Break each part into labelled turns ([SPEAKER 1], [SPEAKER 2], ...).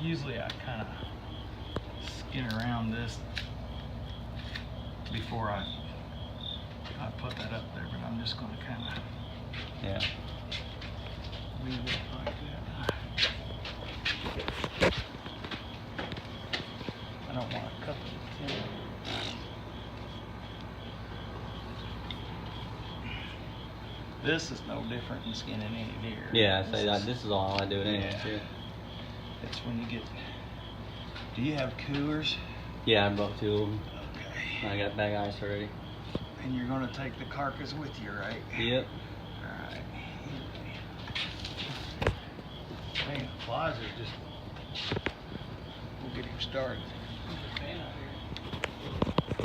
[SPEAKER 1] Usually I kind of skin around this before I put that up there, but I'm just going to kind of leave it like that. I don't want to cut the tin. This is no different than skinning any deer.
[SPEAKER 2] Yeah, I say that. This is all I do it anyway. Yeah.
[SPEAKER 1] It's when you get. Do you have coolers?
[SPEAKER 2] Yeah, I brought 2 of them.
[SPEAKER 1] Okay.
[SPEAKER 2] I got bag ice already.
[SPEAKER 1] And you're going to take the carcass with you, right?
[SPEAKER 2] Yep.
[SPEAKER 1] All right. Man, the flies are just. We'll get him started.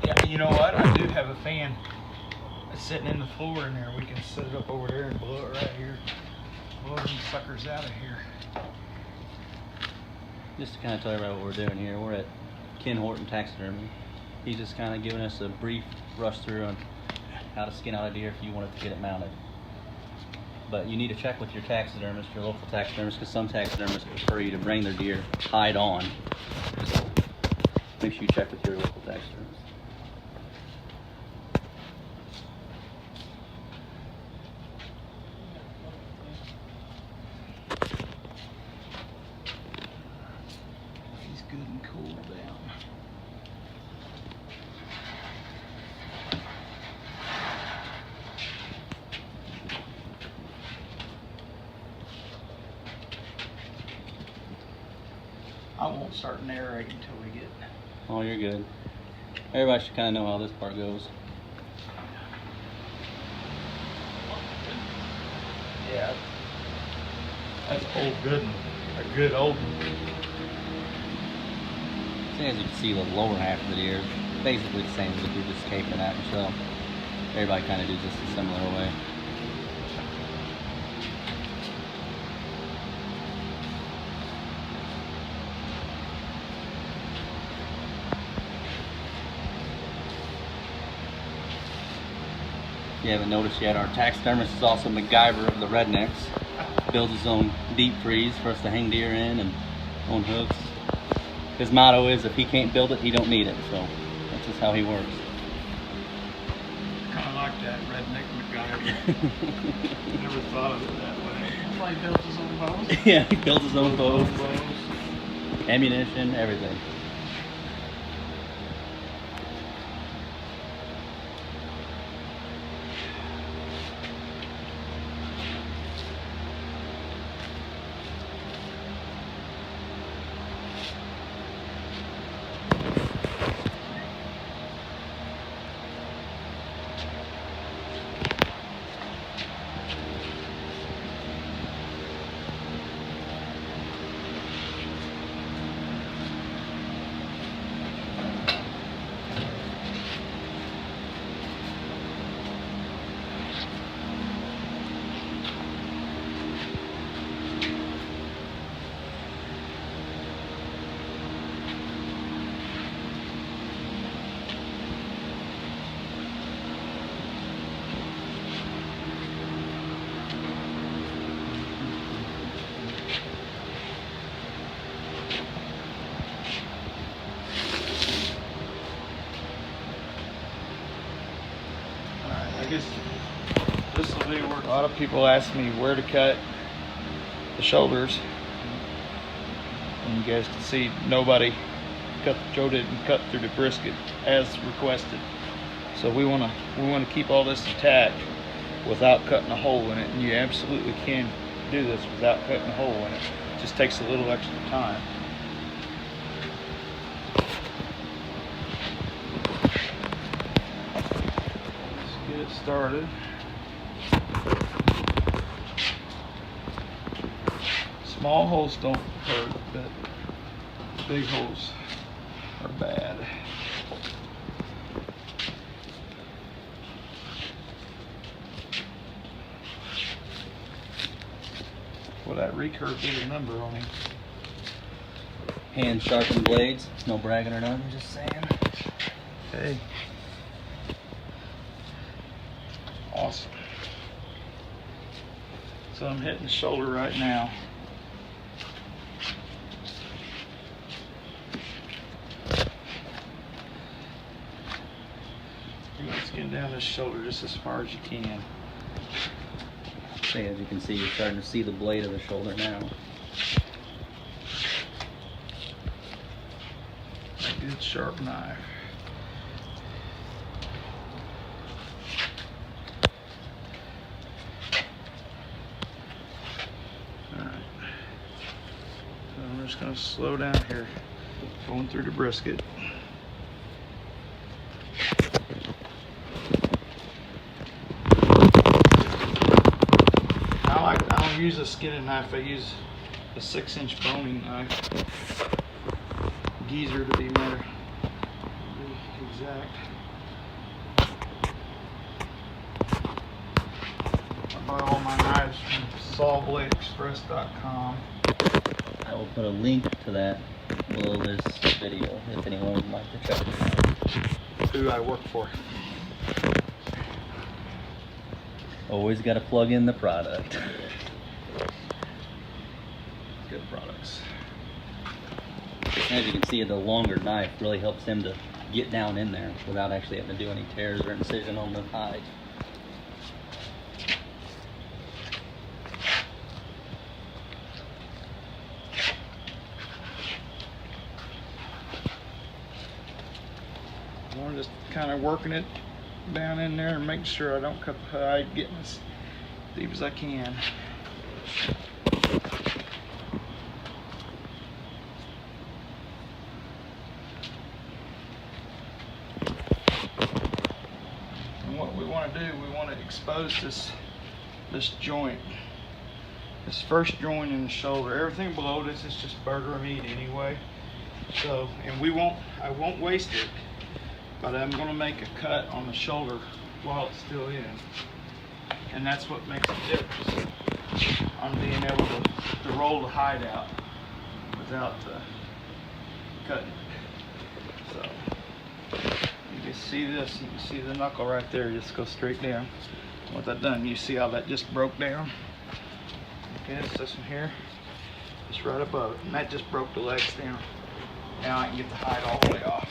[SPEAKER 1] Yeah, you know what? I do have a fan. It's sitting in the floor in there. We can set it up over there and blow it right here. Blow them suckers out of here.
[SPEAKER 2] Just to kind of tell everybody what we're doing here, we're at Ken Horton Taxidermy. He's just kind of giving us a brief rush through on how to skin out a deer if you wanted to get it mounted. But you need to check with your taxidermist, your local taxidermist, because some taxidermists prefer you to bring their deer hide on. So make sure you check with your local taxidermist.
[SPEAKER 1] He's good and cool down. I won't start narrating until we get.
[SPEAKER 2] Oh, you're good. Everybody should kind of know how this part goes.
[SPEAKER 1] Yeah. That's old good one. A good old one.
[SPEAKER 2] As you can see, the lower half of the deer is basically the same as if you're just caping that yourself. Everybody kind of does this a similar way. If you haven't noticed yet, our taxidermist is also MacGyver of the rednecks. Builds his own deep freeze for us to hang deer in and on hooks. His motto is, if he can't build it, he don't need it. So that's just how he works.
[SPEAKER 1] Kind of like that redneck MacGyver. Never thought of it that way. He built his own bows.
[SPEAKER 2] Yeah, he builds his own bows, ammunition, everything.
[SPEAKER 1] I guess this will be where a lot of people ask me where to cut the shoulders, and you guys can see nobody Joe didn't cut through the brisket as requested. So we want to keep all this intact without cutting a hole in it, and you absolutely can do this without cutting a hole in it. It just takes a little extra time. Get it started. Small holes don't hurt, but big holes are bad. Well, that recurve did a number on him.
[SPEAKER 2] Hand sharpened blades. No bragging or nothing, just saying.
[SPEAKER 1] Hey. Awesome. So I'm hitting the shoulder right now. this shoulder just as far as you can.
[SPEAKER 2] So as you can see, you're starting to see the blade of the shoulder now.
[SPEAKER 1] A good sharp knife. Alright. So I'm just going to slow down here, going through the brisket. I don't use a skinning knife, I use a 6-inch boning knife. Geezer to be more exact. I buy all my knives from sawbladeexpress.com.
[SPEAKER 2] I will put a link to that below this video if anyone would like to check it out.
[SPEAKER 1] Who I work for.
[SPEAKER 2] Always got to plug in the product.
[SPEAKER 1] Good products.
[SPEAKER 2] As you can see, the longer knife really helps him to get down in there without actually having to do any tears or incision on the hide.
[SPEAKER 1] I'm just kind of working it down in there and making sure I don't cut the hide, getting as deep as I can. And what we want to do, we want to expose this joint, this first joint in the shoulder. Everything below this is just burger meat anyway. So, and I won't waste it. But I'm going to make a cut on the shoulder while it's still in. And that's what makes a difference on being able to roll the hide out without cutting it. So, you can see this, you can see the knuckle right there, just go straight down. What that done, you see how that just broke down? Okay, it's this one here, just right above it. And that just broke the legs down. Now I can get the hide all the way off.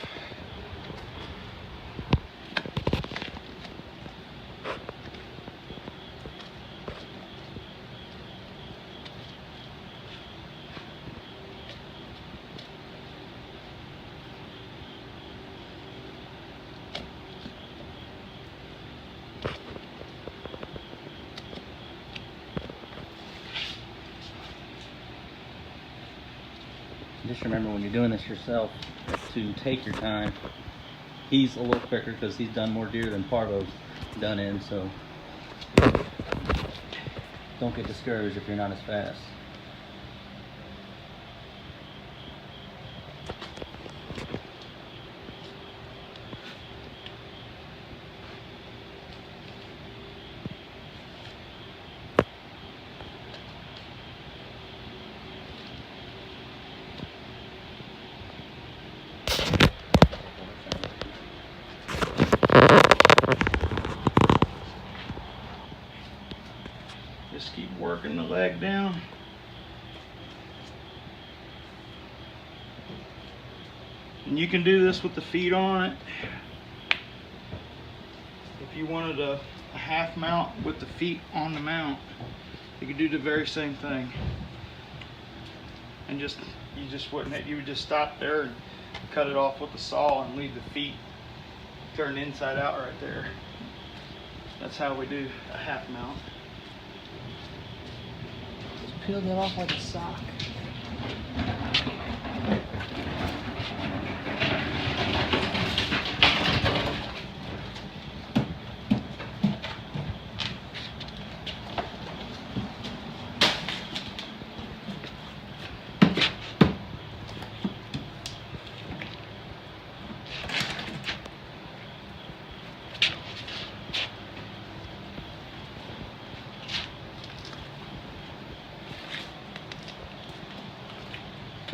[SPEAKER 2] Just remember when you're doing this yourself to take your time. He's a little quicker because he's done more deer than Parvo's done in, so don't get discouraged if you're not as fast.
[SPEAKER 1] Just keep working the leg down. And you can do this with the feet on it. If you wanted a half mount with the feet on the mount, you could do the very same thing. And you would just stop there and cut it off with the saw and leave the feet turned inside out right there. That's how we do a half mount.
[SPEAKER 3] Peel that off like a sock.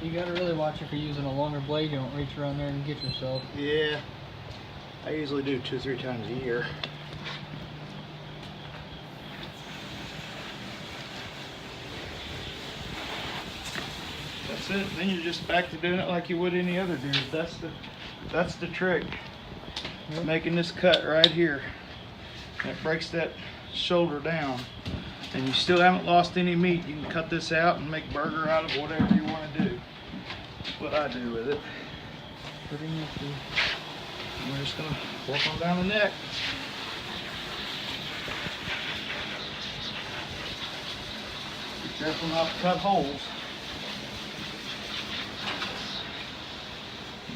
[SPEAKER 3] You gotta really watch if you're using a longer blade. You don't reach around there and get yourself.
[SPEAKER 1] Yeah, I usually do 2 or 3 times a year. That's it. Then you're just back to doing it like you would any other deer. That's the trick.
[SPEAKER 3] Yep.
[SPEAKER 1] Making this cut right here. And it breaks that shoulder down. And you still haven't lost any meat. You can cut this out and make burger out of whatever you want to do. That's what I do with it.
[SPEAKER 3] Pretty nifty.
[SPEAKER 1] And we're just gonna work on down the neck. Be careful not to cut holes.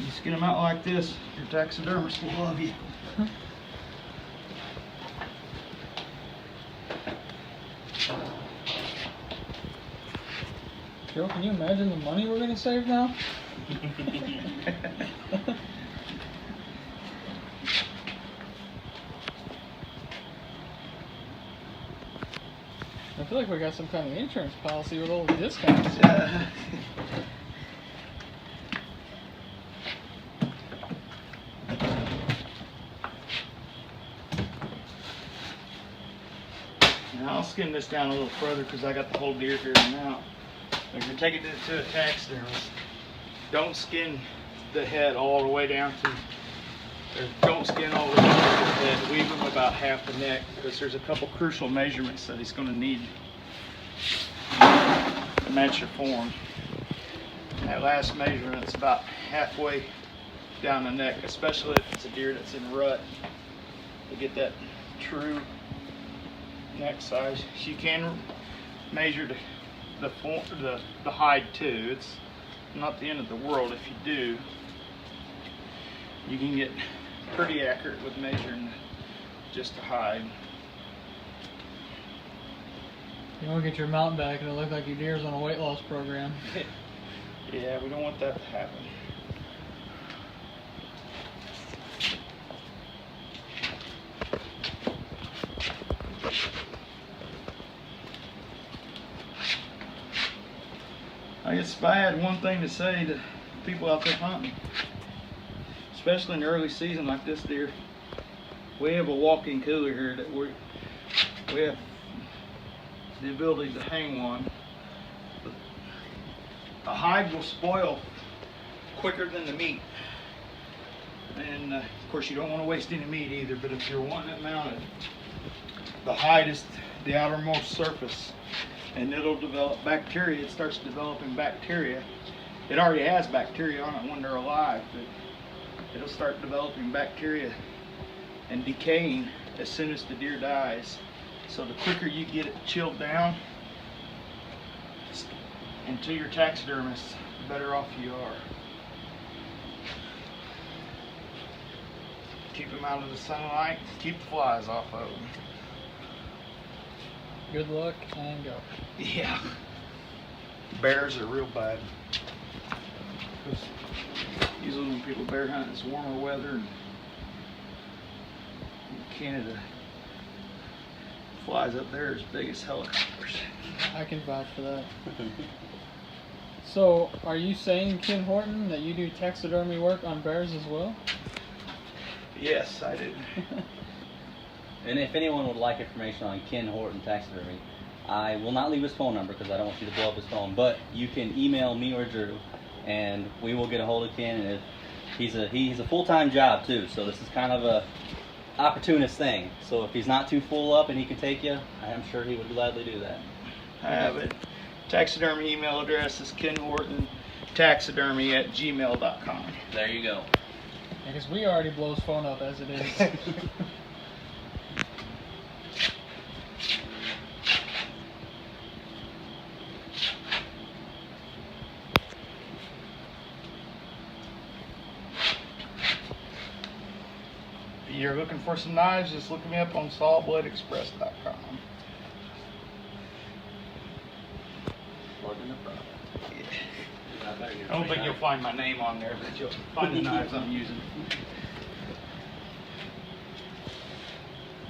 [SPEAKER 1] You skin them out like this, your taxidermist will love you.
[SPEAKER 3] Joe, can you imagine the money we're gonna save now? I feel like we got some kind of insurance policy with all the discounts.
[SPEAKER 1] Now I'll skin this down a little further because I got the whole deer here now. If you're taking it to a taxidermist, don't skin the head all the way down to, or don't skin all the way down to the head. Leave him about half the neck because there's a couple crucial measurements that he's going to need to match your form. And that last measurement is about halfway down the neck, especially if it's a deer that's in rut, to get that true neck size. You can measure the hide too. It's not the end of the world if you do. You can get pretty accurate with measuring just the hide.
[SPEAKER 3] You want to get your mount back and it look like your deer's on a weight loss program.
[SPEAKER 1] Yeah, we don't want that to happen. I guess if I had one thing to say to people out there hunting, especially in the early season like this deer, we have a walk-in cooler here that we have the ability to hang one. The hide will spoil quicker than the meat, and of course you don't want to waste any meat either, but if you're wanting it mounted, the hide is the outermost surface, and it'll develop bacteria. It starts developing bacteria. It already has bacteria on it when they're alive, but it'll start developing bacteria and decaying as soon as the deer dies. So the quicker you get it chilled down and to your taxidermist, the better off you are. Keep them out of the sunlight, keep the flies off of them.
[SPEAKER 3] Good luck and go.
[SPEAKER 1] Yeah. Bears are real bad. Usually when people bear hunt, it's warmer weather, and in Canada, flies up there as big as helicopters.
[SPEAKER 3] I can vouch for that. So, are you saying, Ken Horton, that you do taxidermy work on bears as well?
[SPEAKER 1] Yes, I do.
[SPEAKER 2] And if anyone would like information on Ken Horton Taxidermy, I will not leave his phone number because I don't want you to blow up his phone, but you can email me or Drew, and we will get a hold of Ken. And he's a full-time job too, so this is kind of a opportunist thing. So if he's not too full up and he can take you, I am sure he would gladly do that.
[SPEAKER 1] I have it. Taxidermy email address is kenhortontaxidermy@gmail.com.
[SPEAKER 2] There you go.
[SPEAKER 3] Because we already blow his phone up as it is.
[SPEAKER 1] If you're looking for some knives, just look me up on saltbladeexpress.com.
[SPEAKER 2] Plugging the product.
[SPEAKER 1] I don't think you'll find my name on there, but you'll find the knives I'm using.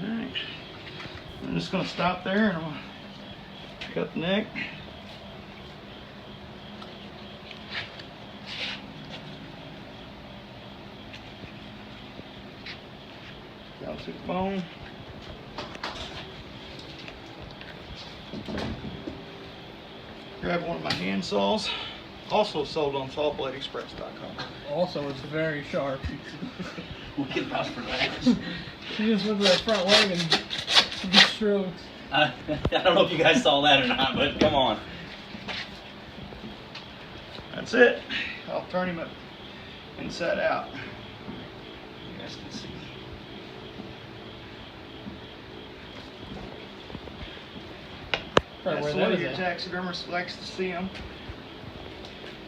[SPEAKER 1] Alright. I'm just going to stop there and I'm going to cut the neck. Down through the bone. Grab one of my hand saws. Also sold on saltbladeexpress.com.
[SPEAKER 3] Also, it's very sharp.
[SPEAKER 2] We can vouch for that.
[SPEAKER 3] You just look at that front leg and strokes.
[SPEAKER 2] I don't know if you guys saw that or not, but come on.
[SPEAKER 1] That's it. I'll turn him inside out. You guys can see.
[SPEAKER 3] Right,
[SPEAKER 1] That's
[SPEAKER 3] where
[SPEAKER 1] the
[SPEAKER 3] that
[SPEAKER 1] way
[SPEAKER 3] is
[SPEAKER 1] your
[SPEAKER 3] at.
[SPEAKER 1] taxidermist likes to see them.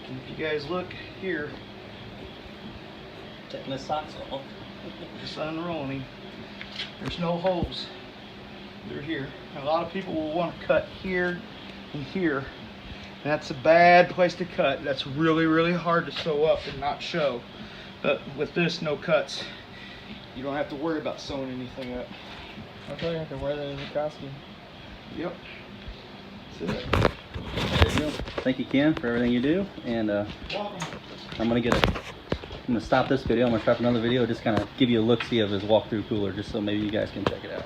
[SPEAKER 1] And if you guys look here,
[SPEAKER 2] Taking the socks off.
[SPEAKER 1] just unrolling him, there's no holes. They're here. And a lot of people will want to cut here and here. And that's a bad place to cut. That's really, really hard to sew up and not show. But with this, no cuts. You don't have to worry about sewing anything up.
[SPEAKER 3] I'll probably have to wear that as a costume.
[SPEAKER 1] Yep. That's it.
[SPEAKER 2] There you go. Thank you, Ken, for everything you do. And
[SPEAKER 1] Welcome.
[SPEAKER 2] I'm gonna stop this video. I'm gonna try up another video, just kind of give you a look-see of his walkthrough cooler, just so maybe you guys can check it out.